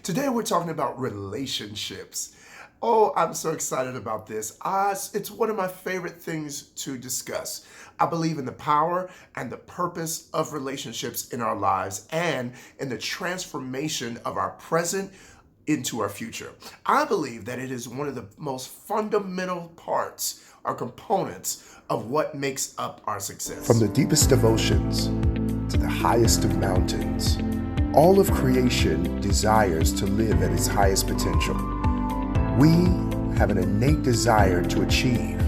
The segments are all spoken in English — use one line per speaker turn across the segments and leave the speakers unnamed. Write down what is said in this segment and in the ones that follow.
Today we're talking about relationships. Oh, I'm so excited about this. It's one of my favorite things to discuss. I believe in the power and the purpose of relationships in our lives and in the transformation of our present into our future. I believe that it is one of the most fundamental parts or components of what makes up our success. From the deepest of oceans to the highest of mountains, all of creation desires to live at its highest potential. We have an innate desire to achieve.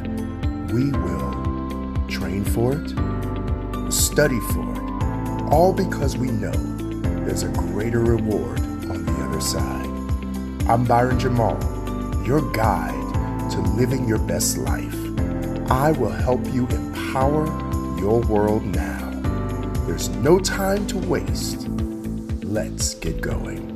We will train for it, study for it, all because we know there's a greater reward on the other side. I'm Byron Jamal, your guide to living your best life. I will help you empower your world now. There's no time to waste. Let's get going.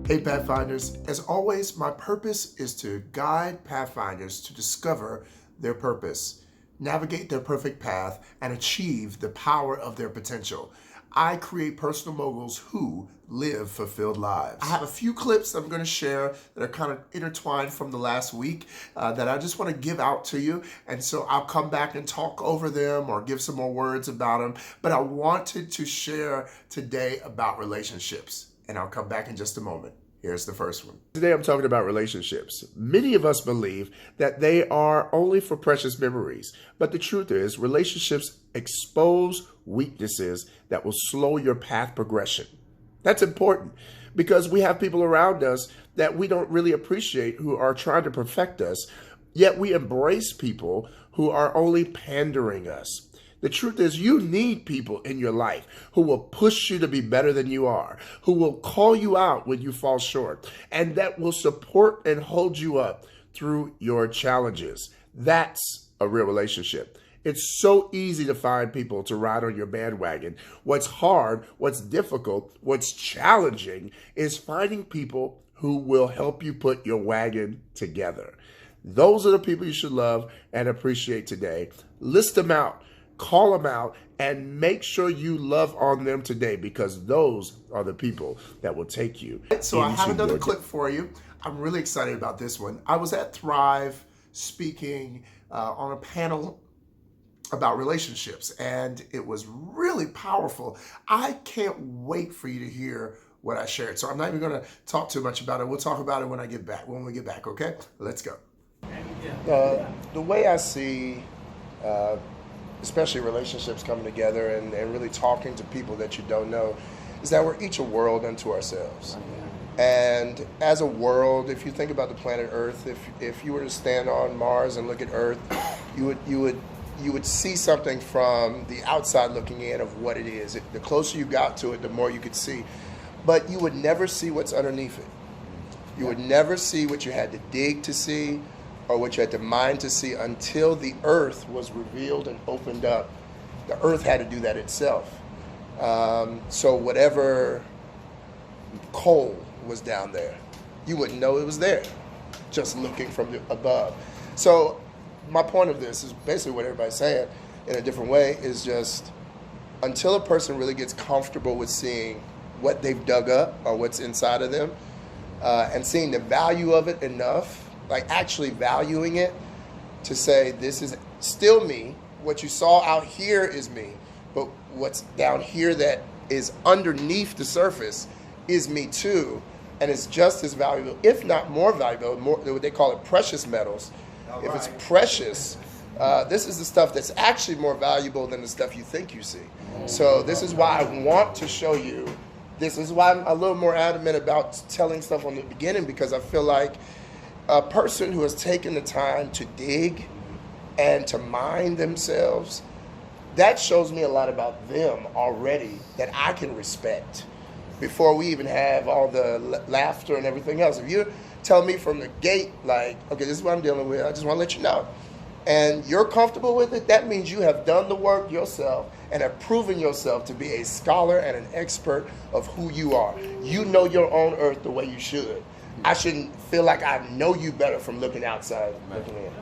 Hey Pathfinders, as always, my purpose is to guide Pathfinders to discover their purpose, navigate their perfect path, and achieve the power of their potential. I create personal moguls who live fulfilled lives. I have a few clips I'm going to share that are kind of intertwined from the last week that I just want to give out to you. And so I'll come back and talk over them or give some more words about them. But I wanted to share today about relationships. And I'll come back in just a moment. Here's the first one. Today I'm talking about relationships. Many of us believe that they are only for precious memories. But the truth is, relationships expose weaknesses that will slow your path progression. That's important because we have people around us that we don't really appreciate who are trying to perfect us, yet we embrace people who are only pandering us. The truth is, you need people in your life who will push you to be better than you are, who will call you out when you fall short, and that will support and hold you up through your challenges. That's a real relationship. It's so easy to find people to ride on your bandwagon. What's hard, what's difficult, what's challenging is finding people who will help you put your wagon together. Those are the people you should love and appreciate today. List them out. Call them out and make sure you love on them today because those are the people that will take you. So I have another clip for you. I'm really excited about this one. I was at Thrive speaking on a panel about relationships and it was really powerful. I can't wait for you to hear what I shared. So I'm not even going to talk too much about it. We'll talk about it when we get back, okay? Let's go. The way I see especially relationships coming together and really talking to people that you don't know, is that we're each a world unto ourselves. And as a world, if you think about the planet Earth, if you were to stand on Mars and look at Earth, you would see something from the outside looking in of what it is. The closer you got to it, the more you could see. But you would never see what's underneath it. You would never see what you had to dig to see, or what you had to mine to see until the earth was revealed and opened up. The earth had to do that itself. So whatever coal was down there, you wouldn't know it was there, just looking from above. So my point of this is basically what everybody's saying in a different way is just until a person really gets comfortable with seeing what they've dug up or what's inside of them and seeing the value of it enough, like actually valuing it to say, this is still me. What you saw out here is me, but what's down here that is underneath the surface is me too. And it's just as valuable, if not more valuable, more what they call it precious metals. If it's precious, this is the stuff that's actually more valuable than the stuff you think you see. So this is why I want to show you. This is why I'm a little more adamant about telling stuff on the beginning, because I feel like a person who has taken the time to dig and to mine themselves, that shows me a lot about them already that I can respect before we even have all the laughter and everything else. If you tell me from the gate, like, okay, this is what I'm dealing with, I just want to let you know, and you're comfortable with it, that means you have done the work yourself and have proven yourself to be a scholar and an expert of who you are. You know your own earth the way you should. I shouldn't feel like I know you better from looking outside, looking in.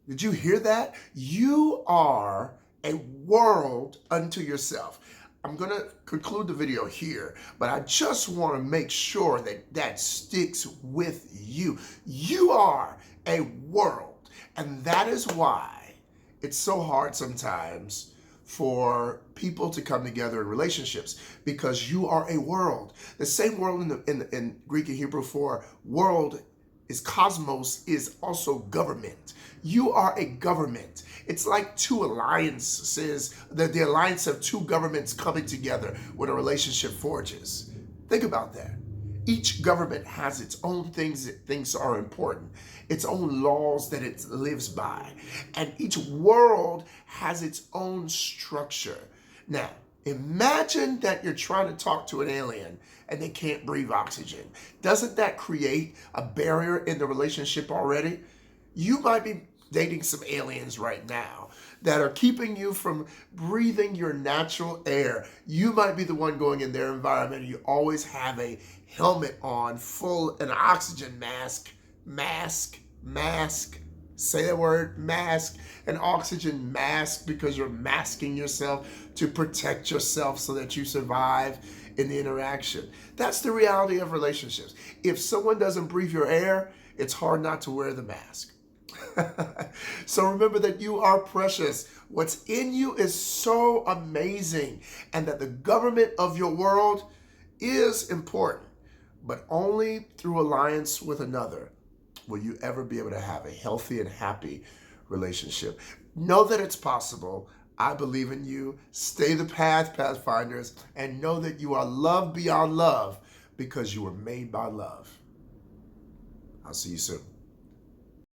Did you hear that? You are a world unto yourself. I'm going to conclude the video here, but I just want to make sure that that sticks with you. You are a world, and that is why it's so hard sometimes for people to come together in relationships, because you are a world. The same world in Greek and Hebrew for world is cosmos, is also government. You are a government. It's like two alliances, the alliance of two governments coming together when a relationship forges. Think about that. Each government has its own things that thinks are important, its own laws that it lives by, and each world has its own structure. Now, imagine that you're trying to talk to an alien and they can't breathe oxygen. Doesn't that create a barrier in the relationship already? You might be dating some aliens right now that are keeping you from breathing your natural air. You might be the one going in their environment, and you always have a helmet on, an oxygen mask, say that word, mask, an oxygen mask, because you're masking yourself to protect yourself so that you survive in the interaction. That's the reality of relationships. If someone doesn't breathe your air, it's hard not to wear the mask. So remember that you are precious. What's in you is so amazing, and that the government of your world is important, but only through alliance with another will you ever be able to have a healthy and happy relationship. Know that it's possible. I believe in you. Stay the path, Pathfinders, and know that you are loved beyond love because you were made by love. I'll see you soon.